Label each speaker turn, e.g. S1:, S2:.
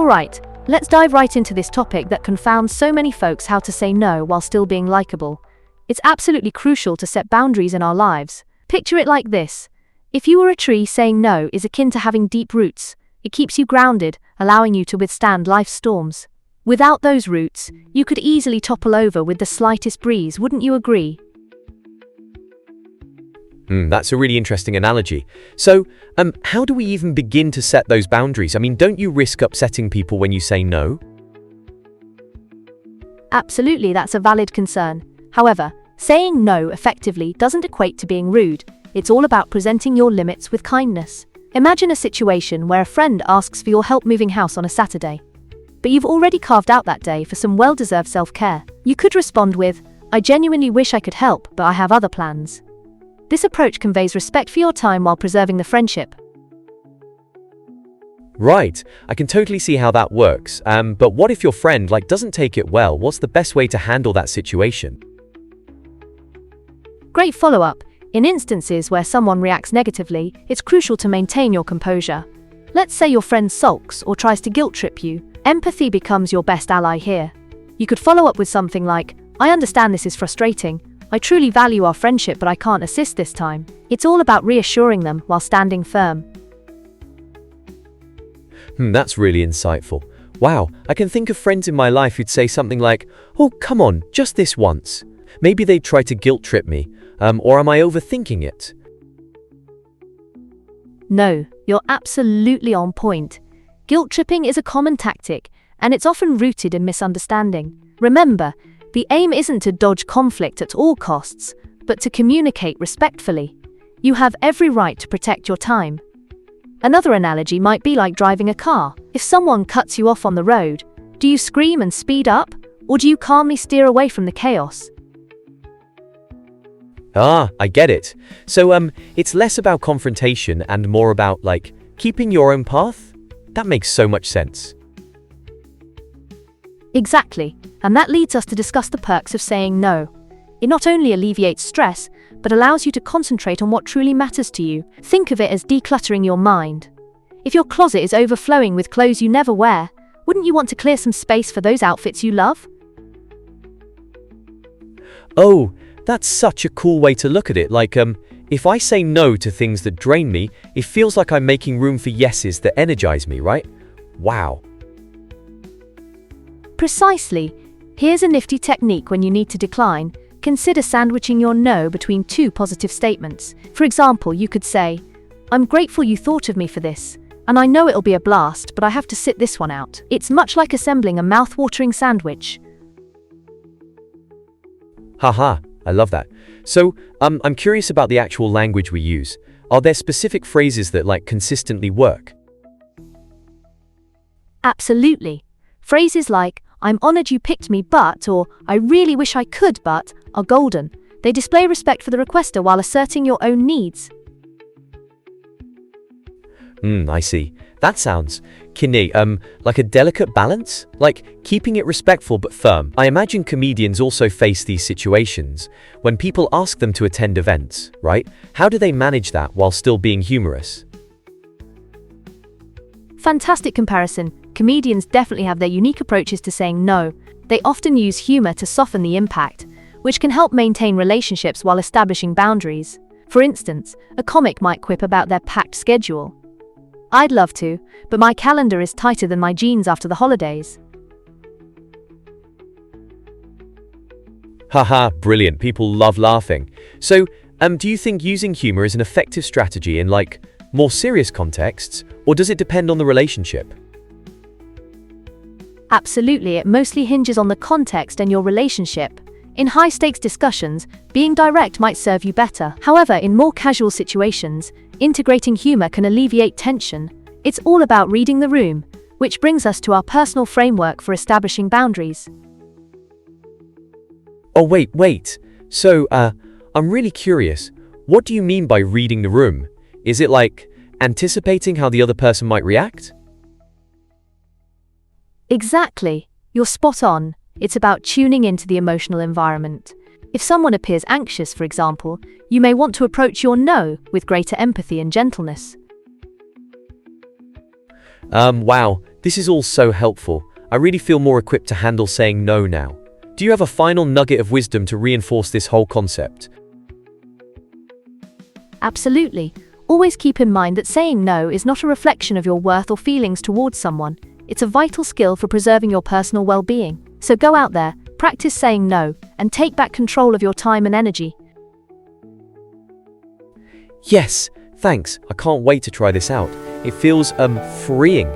S1: Alright, let's dive right into this topic that confounds so many folks: how to say no while still being likable. It's absolutely crucial to set boundaries in our lives. Picture it like this. If you were a tree, saying no is akin to having deep roots. It keeps you grounded, allowing you to withstand life's storms. Without those roots, you could easily topple over with the slightest breeze, wouldn't you agree?
S2: That's a really interesting analogy. So, how do we even begin to set those boundaries? I mean, don't you risk upsetting people when you say no?
S1: Absolutely, that's a valid concern. However, saying no effectively doesn't equate to being rude. It's all about presenting your limits with kindness. Imagine a situation where a friend asks for your help moving house on a Saturday. But you've already carved out that day for some well-deserved self-care. You could respond with, "I genuinely wish I could help, but I have other plans." This approach conveys respect for your time while preserving the friendship.
S2: Right, I can totally see how that works. But what if your friend doesn't take it well? What's the best way to handle that situation?
S1: Great follow-up. In instances where someone reacts negatively, it's crucial to maintain your composure. Let's say your friend sulks or tries to guilt-trip you. Empathy becomes your best ally here. You could follow up with something like, "I understand this is frustrating. I truly value our friendship, but I can't assist this time." It's all about reassuring them while standing firm.
S2: That's really insightful. Wow, I can think of friends in my life who'd say something like, "Oh, come on, just this once." Maybe they'd try to guilt-trip me. Or am I overthinking it?
S1: No, you're absolutely on point. Guilt-tripping is a common tactic, and it's often rooted in misunderstanding. Remember, the aim isn't to dodge conflict at all costs, but to communicate respectfully. You have every right to protect your time. Another analogy might be like driving a car. If someone cuts you off on the road, do you scream and speed up, or do you calmly steer away from the chaos?
S2: I get it. So, it's less about confrontation and more about, keeping your own path? That makes so much sense.
S1: Exactly, and that leads us to discuss the perks of saying no. It not only alleviates stress, but allows you to concentrate on what truly matters to you. Think of it as decluttering your mind. If your closet is overflowing with clothes you never wear, wouldn't you want to clear some space for those outfits you love?
S2: Oh, that's such a cool way to look at it. If I say no to things that drain me, it feels like I'm making room for yeses that energize me, right? Wow.
S1: Precisely. Here's a nifty technique when you need to decline. Consider sandwiching your no between two positive statements. For example, you could say, "I'm grateful you thought of me for this, and I know it'll be a blast, but I have to sit this one out." It's much like assembling a mouth-watering sandwich.
S2: Haha, I love that. So, I'm curious about the actual language we use. Are there specific phrases that consistently work?
S1: Absolutely. Phrases like, "I'm honored you picked me, but," or "I really wish I could, but," are golden. They display respect for the requester while asserting your own needs.
S2: I see. That sounds, like a delicate balance? Keeping it respectful but firm. I imagine comedians also face these situations when people ask them to attend events, right? How do they manage that while still being humorous?
S1: Fantastic comparison. Comedians definitely have their unique approaches to saying no. They often use humor to soften the impact, which can help maintain relationships while establishing boundaries. For instance, a comic might quip about their packed schedule. "I'd love to, but my calendar is tighter than my jeans after the holidays."
S2: Haha, brilliant. People love laughing. So, do you think using humor is an effective strategy in more serious contexts, or does it depend on the relationship?
S1: Absolutely, it mostly hinges on the context and your relationship. In high-stakes discussions, being direct might serve you better. However, in more casual situations, integrating humor can alleviate tension. It's all about reading the room, which brings us to our personal framework for establishing boundaries.
S2: Oh, wait. So, I'm really curious. What do you mean by reading the room? Is it anticipating how the other person might react?
S1: Exactly. You're spot on. It's about tuning into the emotional environment. If someone appears anxious, for example, you may want to approach your no with greater empathy and gentleness.
S2: Wow, this is all so helpful. I really feel more equipped to handle saying no now. Do you have a final nugget of wisdom to reinforce this whole concept?
S1: Absolutely. Always keep in mind that saying no is not a reflection of your worth or feelings towards someone. It's a vital skill for preserving your personal well-being. So go out there, practice saying no, and take back control of your time and energy.
S2: Yes, thanks. I can't wait to try this out. It feels, freeing.